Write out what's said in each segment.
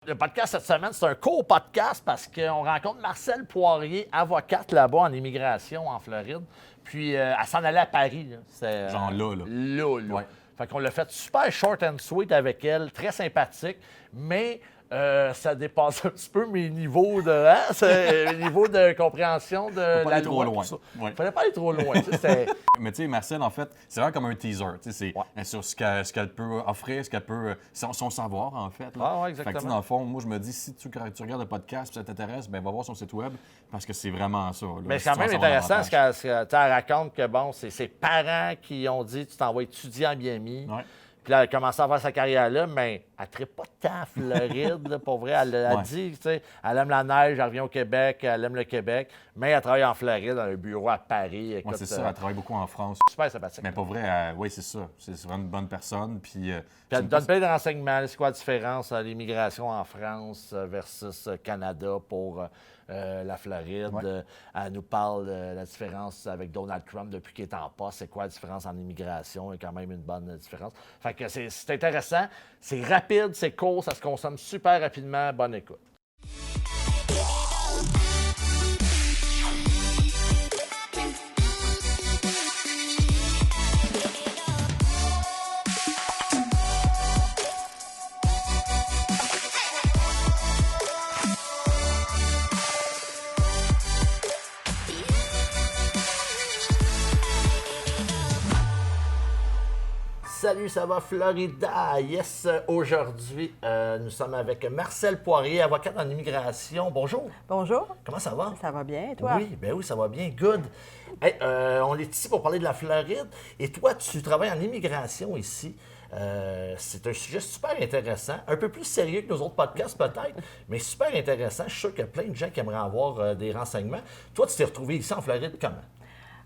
Le podcast cette semaine, c'est un court podcast parce qu'on rencontre Marcelle Poirier, avocate là-bas en immigration en Floride. Puis elle s'en allait à Paris. Là. C'est, Genre là. Là. Ouais. Fait qu'on l'a fait super short and sweet avec elle, très sympathique, mais ça dépasse un petit peu mes niveaux de, mes niveaux de compréhension de Faut pas la aller trop loi. loin. Tout ça. Ouais. Fallait pas aller trop loin. Tu sais, c'était- Mais tu sais, Marcel, en fait, c'est vraiment comme un teaser. Tu sais, Ouais. c'est sur ce qu'elle peut offrir, ce qu'elle peut. Son savoir, en fait. Là. Ah ouais, Fait que, tu sais, exactement. dans le fond, moi, je me dis, si tu regardes le podcast et ça t'intéresse, ben va voir son site web parce que c'est vraiment ça. Là. Mais Si c'est quand tu veux même en savoir intéressant davantage. ce qu'elle raconte que, bon, c'est ses parents qui ont dit tu t'en vas étudier à Miami. Ouais. Puis là, elle a commencé à faire sa carrière là, mais elle ne pas tant à Floride, là, pour vrai. Elle a Ouais. dit, tu sais, elle aime la neige, elle revient au Québec, elle aime le Québec, mais elle travaille en Floride, dans un bureau à Paris. Écoute, Ouais, c'est ça, elle travaille beaucoup en France. super sympathique. Mais pour vrai, oui, c'est ça. C'est vraiment une bonne personne. Puis, Puis c'est elle une donne plein de renseignements. C'est quoi la différence entre l'immigration en France versus Canada pour la Floride? Ouais. Elle nous parle de la différence avec Donald Trump depuis qu'il est en poste. C'est quoi la différence en immigration? Il y a quand même une bonne différence. Fait que c'est intéressant. C'est rapide, c'est court, ça se consomme super rapidement. Bonne écoute. Salut, ça va Florida? Yes, aujourd'hui, nous sommes avec Marcelle Poirier, avocate en immigration. Bonjour. Bonjour, Comment ça va? ça va bien, et toi? Oui, ben oui, ça va bien. Good. Hey, on est ici pour parler de la Floride. Et toi, tu travailles en immigration ici. C'est un sujet super intéressant, un peu plus sérieux que nos autres podcasts peut-être, mais super intéressant. Je suis sûr qu'il y a plein de gens qui aimeraient avoir des renseignements. Toi, tu t'es retrouvé ici en Floride comment?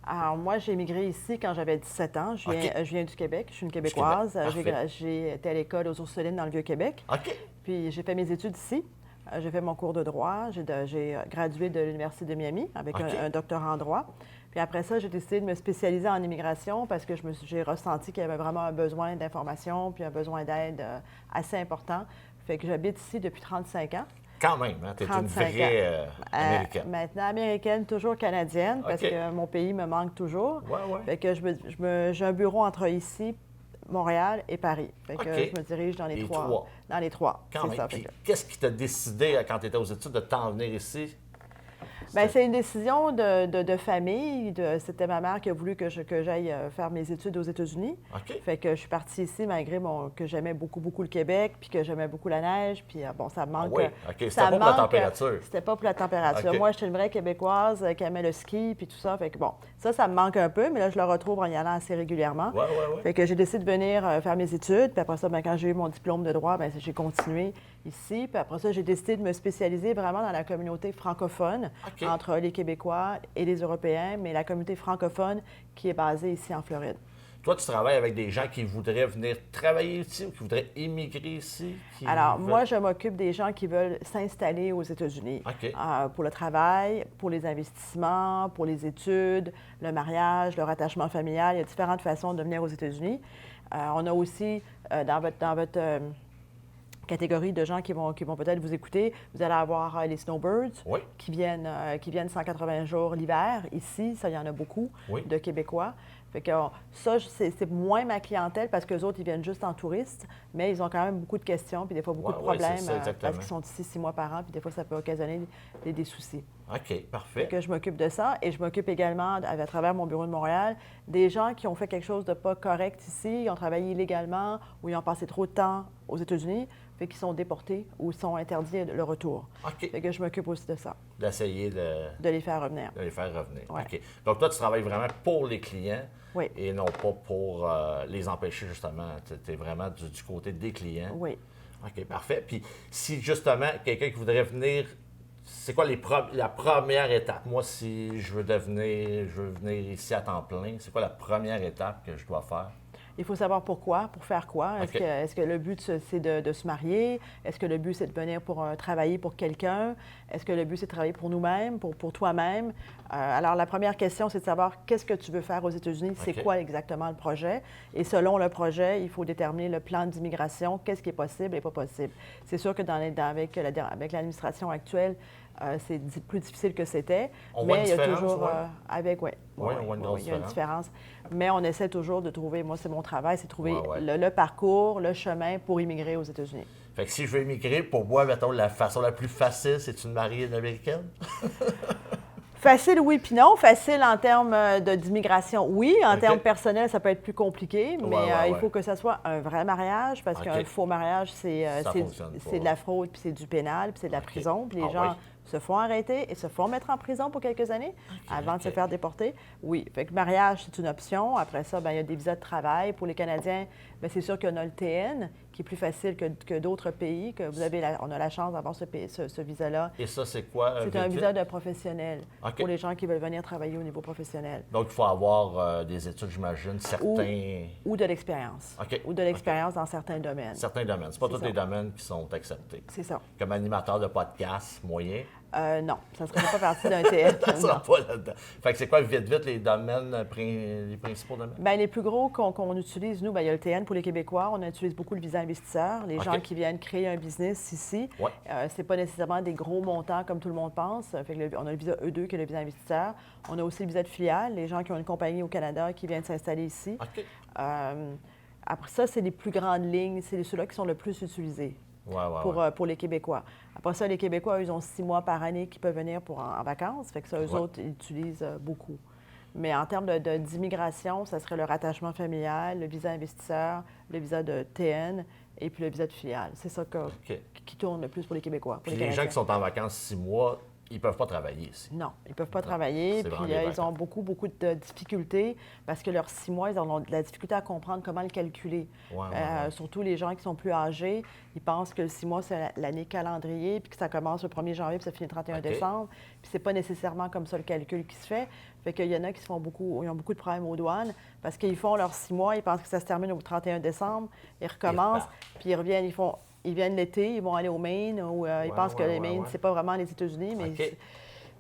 Alors, moi, j'ai immigré ici quand j'avais 17 ans. OK. Je viens du Québec, je suis une Québécoise. Québec, parfait. J'ai été à l'école aux Ursulines dans le Vieux-Québec. OK. Puis j'ai fait mes études ici. J'ai fait mon cours de droit. J'ai gradué de l'Université de Miami avec OK. un doctorat en droit. Puis après ça, j'ai décidé de me spécialiser en immigration parce que j'ai ressenti qu'il y avait vraiment un besoin d'information puis un besoin d'aide assez important. Fait que j'habite ici depuis 35 ans. Quand même, hein, tu es une 35 vraie ans. Américaine. Maintenant américaine, toujours canadienne, parce OK. que mon pays me manque toujours. Ouais, ouais. Fait que j'ai un bureau entre ici, Montréal et Paris. Fait que OK. je me dirige dans les Les trois. trois. Dans les trois, Quand c'est même. ça. Fait Puis que- qu'est-ce qui t'a décidé, quand tu étais aux études, de t'en venir ici? Ben, c'est une décision de famille. C'était ma mère qui a voulu que j'aille faire mes études aux États-Unis. OK. Fait que je suis partie ici malgré que j'aimais beaucoup, beaucoup le Québec, puis que j'aimais beaucoup la neige. Puis bon, ça me manque. oui? OK. C'était ça pas me pour la manque, température. C'était pas pour la température. OK. Moi, j'étais une vraie Québécoise qui aimait le ski, puis tout ça. Fait que bon, ça me manque un peu, mais là, je le retrouve en y allant assez régulièrement. Ouais, ouais, ouais. Fait que j'ai décidé de venir faire mes études. Puis après ça, ben, quand j'ai eu mon diplôme de droit, ben, j'ai continué ici. Puis après ça, j'ai décidé de me spécialiser vraiment dans la communauté francophone, OK. entre les Québécois et les Européens, mais la communauté francophone qui est basée ici en Floride. Toi, tu travailles avec des gens qui voudraient venir travailler ici ou qui voudraient immigrer ici? Alors, veulent- moi, je m'occupe des gens qui veulent s'installer aux États-Unis. OK. Pour le travail, pour les investissements, pour les études, le mariage, le rattachement familial. Il y a différentes façons de venir aux États-Unis. On a aussi, dans votre catégorie de gens qui vont peut-être vous écouter, vous allez avoir les snowbirds Oui. qui viennent 180 jours l'hiver. Ici, ça, il y en a beaucoup Oui. de Québécois. Fait que ça, c'est moins ma clientèle parce qu'eux autres, ils viennent juste en touriste, mais ils ont quand même beaucoup de questions puis des fois beaucoup Ouais, de ouais, c'est problèmes ça, exactement. parce qu'ils sont ici 6 mois par an puis des fois, ça peut occasionner des soucis. OK, parfait. Que je m'occupe de ça et je m'occupe également, à travers mon bureau de Montréal, des gens qui ont fait quelque chose de pas correct ici, ils ont travaillé illégalement ou ils ont passé trop de temps aux États-Unis, fait qu'ils sont déportés ou sont interdits le retour. OK. Fait que je m'occupe aussi de ça, D'essayer de de les faire revenir. les faire revenir. Ouais. OK. Donc, toi, tu travailles vraiment pour les clients Oui. et non pas pour les empêcher, justement. Tu es vraiment du côté des clients. Oui. OK, parfait. Puis, si justement, quelqu'un qui voudrait venir, c'est quoi la première étape? Moi, si je veux venir ici à temps plein, c'est quoi la première étape que je dois faire? Il faut savoir pourquoi, pour faire quoi. OK. Est-ce que le but, c'est de se marier? Est-ce que le but, c'est de venir pour travailler pour quelqu'un? Est-ce que le but, c'est de travailler pour nous-mêmes, pour toi-même? Alors, la première question, c'est de savoir qu'est-ce que tu veux faire aux États-Unis? C'est OK. quoi exactement le projet? Et selon le projet, il faut déterminer le plan d'immigration, qu'est-ce qui est possible et pas possible. C'est sûr que avec l'administration actuelle, c'est plus difficile que c'était. On voit une mais il y a différence, toujours ouais? oui, on voit une grosse il y a une différence. Mais on essaie toujours de trouver, moi c'est mon travail, c'est de trouver Ouais. le parcours, le chemin pour immigrer aux États-Unis. Fait que si je veux immigrer, pour moi, mettons, la façon la plus facile, c'est une mariée américaine? Facile, oui, puis non. Facile en termes d'immigration, oui. En OK. termes personnels, ça peut être plus compliqué, mais Ouais. il faut que ça soit un vrai mariage, parce OK. qu'un faux mariage, Ça fonctionne pas. c'est de la fraude, puis c'est du pénal, puis c'est de la OK. prison, puis les Ah gens oui? se font arrêter et se font mettre en prison pour quelques années avant de se OK. faire déporter. Oui, fait que mariage, c'est une option. Après ça, bien, il y a des visas de travail. Pour les Canadiens, bien, c'est sûr qu'on a le TN, qui est plus facile que d'autres pays, que on a la chance d'avoir ce visa-là. Et ça, c'est quoi? C'est un visa de professionnel OK. pour les gens qui veulent venir travailler au niveau professionnel. Donc, il faut avoir des études, j'imagine, certains... Ou de l'expérience. OK. Ou de l'expérience dans certains domaines. Certains domaines. C'est pas tous ça. les domaines qui sont acceptés. C'est ça. Comme animateur de podcast, moyen, Non, ça ne serait pas partie d'un TN. ça sera non. pas là-dedans. Fait que c'est quoi, vite, les domaines, les principaux domaines? Bien, les plus gros qu'on utilise, nous, bien, il y a le TN pour les Québécois. On utilise beaucoup le visa investisseur. Les OK. gens qui viennent créer un business ici. Ouais. C'est pas nécessairement des gros montants comme tout le monde pense. Fait que on a le visa E2 qui est le visa investisseur. On a aussi le visa de filiale, les gens qui ont une compagnie au Canada qui viennent s'installer ici. OK. Après ça, c'est les plus grandes lignes. C'est ceux-là qui sont le plus utilisés. Ouais. Pour les Québécois. Après ça, les Québécois, eux, ils ont 6 mois par année qui peuvent venir en vacances. Fait que ça, eux Ouais. autres, ils utilisent beaucoup. Mais en termes d'immigration, ça serait le rattachement familial, le visa investisseur, le visa de TN et puis le visa de filiale. C'est ça OK. qui tourne le plus pour les Québécois. Pour Puis les Canadiens. gens qui sont en vacances 6 mois, ils peuvent pas travailler ici. Non, ils ne peuvent pas travailler. c'est Puis vraiment des ils ont beaucoup de difficultés parce que leurs 6 mois, ils ont de la difficulté à comprendre comment le calculer. Ouais. Surtout les gens qui sont plus âgés, ils pensent que le 6 mois, c'est l'année calendrier, puis que ça commence le 1er janvier, puis ça finit le 31 OK. décembre. Puis c'est pas nécessairement comme ça le calcul qui se fait. Fait qu'il y en a qui ils ont beaucoup de problèmes aux douanes parce qu'ils font leurs 6 mois, ils pensent que ça se termine au 31 décembre, ils recommencent, repartent. puis ils reviennent, ils viennent l'été, ils vont aller au Maine, ou ils pensent que les Maine, c'est pas vraiment les États-Unis, mais... OK.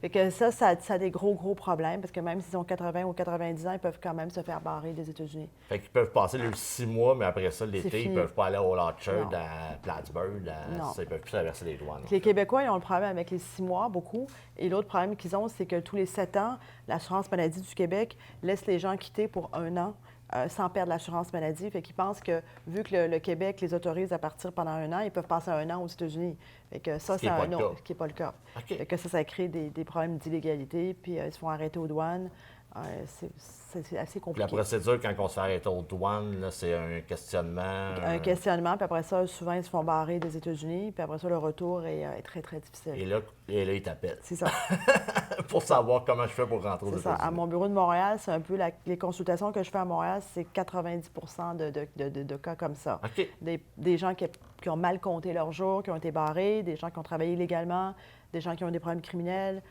Fait que ça a des gros problèmes, parce que même s'ils ont 80 ou 90 ans, ils peuvent quand même se faire barrer des États-Unis. Fait qu'ils peuvent passer les 6 mois, mais après ça, l'été, fini. ils peuvent pas aller au Orchard, Non. à Plattsburgh, Non. ils peuvent plus traverser les douanes. Les Québécois, ils ont le problème avec les 6 mois, beaucoup. Et l'autre problème qu'ils ont, c'est que tous les 7 ans, l'assurance maladie du Québec laisse les gens quitter pour 1 an sans perdre l'assurance maladie. Fait qu'ils pensent que, vu que le Québec les autorise à partir pendant 1 an, ils peuvent passer 1 an aux États-Unis. Fait que ça, Ce qui c'est est pas un le autre, cas. ce qui n'est pas le cas. OK. Fait que ça crée des problèmes d'illégalité, puis ils se font arrêter aux douanes. C'est assez Puis compliqué. la procédure, quand on se fait arrêter aux douanes, là, c'est un questionnement. Un questionnement, puis après ça, souvent, ils se font barrer des États-Unis, puis après ça, le retour est très, très difficile. Et là, ils t'appellent C'est ça. pour savoir comment je fais pour rentrer aux C'est ça. États-Unis. À mon bureau de Montréal, c'est un peu les consultations que je fais à Montréal, c'est 90 de cas comme ça. OK. Des gens qui ont mal compté leurs jours, qui ont été barrés, des gens qui ont travaillé illégalement, des gens qui ont des problèmes criminels,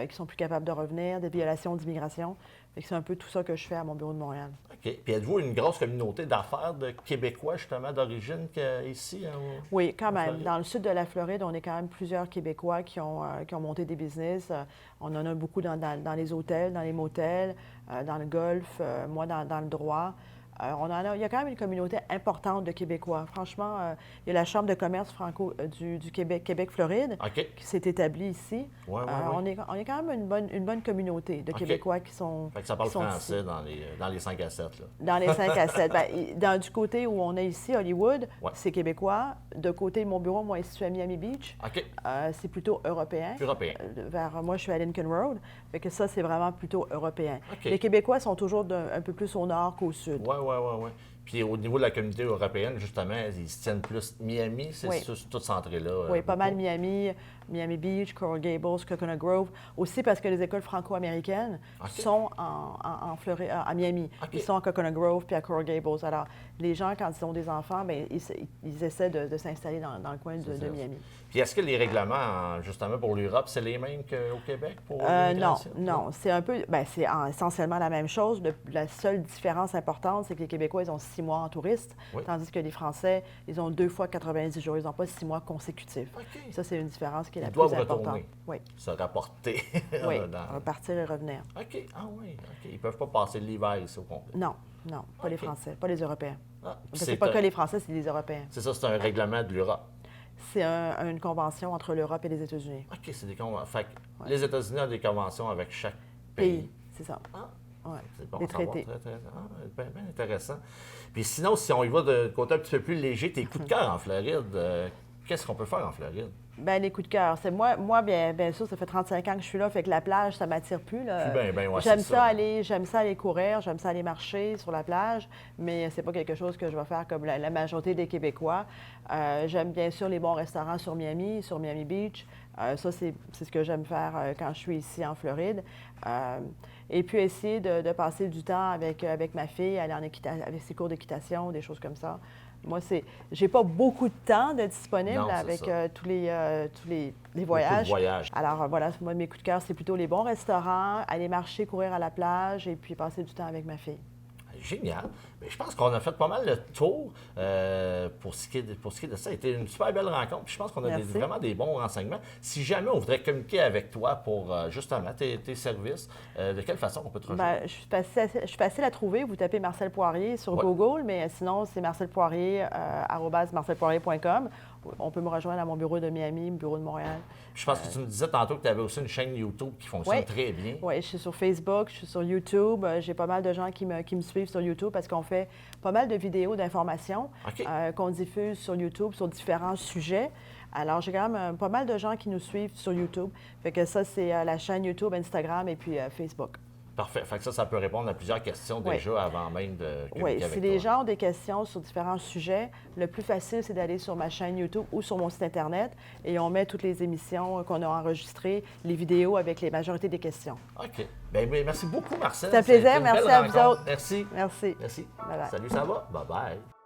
qui sont plus capables de revenir, des violations d'immigration. Fait que c'est un peu tout ça que je fais à mon bureau de Montréal. OK. Puis êtes-vous une grosse communauté d'affaires de Québécois, justement, d'origine ici? Oui, quand même. Floride? Dans le sud de la Floride, on est quand même plusieurs Québécois qui ont monté des business. On en a beaucoup dans les hôtels, dans les motels, dans le golf, moi dans le droit. Il y a quand même une communauté importante de Québécois. Franchement, il y a la Chambre de commerce franco du Québec-Floride OK. qui s'est établie ici. Ouais. On est quand même une bonne communauté de OK. Québécois qui sont Fait que ça parle qui sont français ici. dans les 5 à 7, là. Dans les 5 à 7. Du côté où on est ici, Hollywood, Ouais. c'est québécois. De côté de mon bureau, moi, je suis à Miami Beach. OK. C'est plutôt européen. Européen. Moi, je suis à Lincoln Road. Fait que ça, c'est vraiment plutôt européen. OK. Les Québécois sont toujours un peu plus au nord qu'au sud. Ouais. Puis au niveau de la communauté européenne, justement, ils se tiennent plus Miami, c'est Oui. tout centré là. Oui, pas mal beaucoup. Miami Beach, Coral Gables, Coconut Grove. Aussi parce que les écoles franco-américaines OK. sont en Floride, à Miami. OK. Ils sont à Coconut Grove puis à Coral Gables. Alors, les gens, quand ils ont des enfants, bien, ils essaient de s'installer dans le coin de Miami. Puis est-ce que les règlements, justement, pour l'Europe, c'est les mêmes qu'au Québec pour Non, l'immigration? non. C'est un peu, c'est essentiellement la même chose. La seule différence importante, c'est que les Québécois, ils ont 6 mois en touriste, Oui. tandis que les Français, ils ont 2 fois 90 jours. Ils n'ont pas 6 mois consécutifs. OK. Ça, c'est une différence qui est la Ils plus doivent importante. retourner. Oui, Se rapporter. oui. dans- Repartir et revenir. OK. Ah oui. OK. Ils ne peuvent pas passer l'hiver ici au complet. Non, non, pas les OK. Français, pas les Européens. Ah, puis C'est pas que les Français, c'est les Européens. C'est ça, c'est un règlement de l'Europe. C'est une convention entre l'Europe et les États-Unis. OK, c'est des conventions. Fait que les États-Unis ont des conventions avec chaque Pays, pays. c'est ça. Ah, Ouais. c'est bon Des à savoir. traités. Bien intéressant. Puis sinon, si on y va de côté un petit peu plus léger, tes coups de cœur en Floride, qu'est-ce qu'on peut faire en Floride? Bien, les coups de cœur. C'est moi, bien sûr, ça fait 35 ans que je suis là, fait que la plage, ça m'attire plus. Là. Plus ben, ouais, j'aime c'est ça aller, j'aime ça aller courir, j'aime ça aller marcher sur la plage, mais c'est pas quelque chose que je vais faire comme la majorité des Québécois. J'aime bien sûr les bons restaurants sur Miami Beach. Ça, c'est ce que j'aime faire quand je suis ici en Floride. Et puis essayer de passer du temps avec ma fille, aller avec ses cours d'équitation, des choses comme ça. Moi, j'ai pas beaucoup de temps de disponible Non, c'est avec ça. tous les Beaucoup voyages. de voyages. Alors voilà, moi, mes coups de cœur, c'est plutôt les bons restaurants, aller marcher, courir à la plage et puis passer du temps avec ma fille. Génial. Mais je pense qu'on a fait pas mal le tour pour ce qui est de ça. C'était une super belle rencontre. Puis je pense qu'on a Merci. vraiment des bons renseignements. Si jamais on voudrait communiquer avec toi pour justement tes services, de quelle façon on peut te rejoindre? Bien, je suis facile à trouver. Vous tapez Marcel Poirier sur Ouais. Google, mais sinon, c'est marcelpoirier, @marcelpoirier.com. On peut me rejoindre à mon bureau de Miami, mon bureau de Montréal. Je pense que tu me disais tantôt que tu avais aussi une chaîne YouTube qui fonctionne Oui. très bien. Oui, je suis sur Facebook, je suis sur YouTube. J'ai pas mal de gens qui me suivent sur YouTube parce qu'on fait pas mal de vidéos d'informations OK. qu'on diffuse sur YouTube sur différents sujets. Alors, j'ai quand même pas mal de gens qui nous suivent sur YouTube. Fait que ça, c'est la chaîne YouTube, Instagram et puis Facebook. Parfait. Fait que ça peut répondre à plusieurs questions Oui. déjà avant même de communiquer Oui, avec si toi. les gens ont des questions sur différents sujets, le plus facile, c'est d'aller sur ma chaîne YouTube ou sur mon site Internet et on met toutes les émissions qu'on a enregistrées, les vidéos avec les majorités des questions. OK. Bien, merci beaucoup, Marcel. C'est un plaisir. Ça a été une Merci belle à vous rencontre. autres. Merci. Merci. Merci. Bye bye. Salut, ça va? Bye-bye.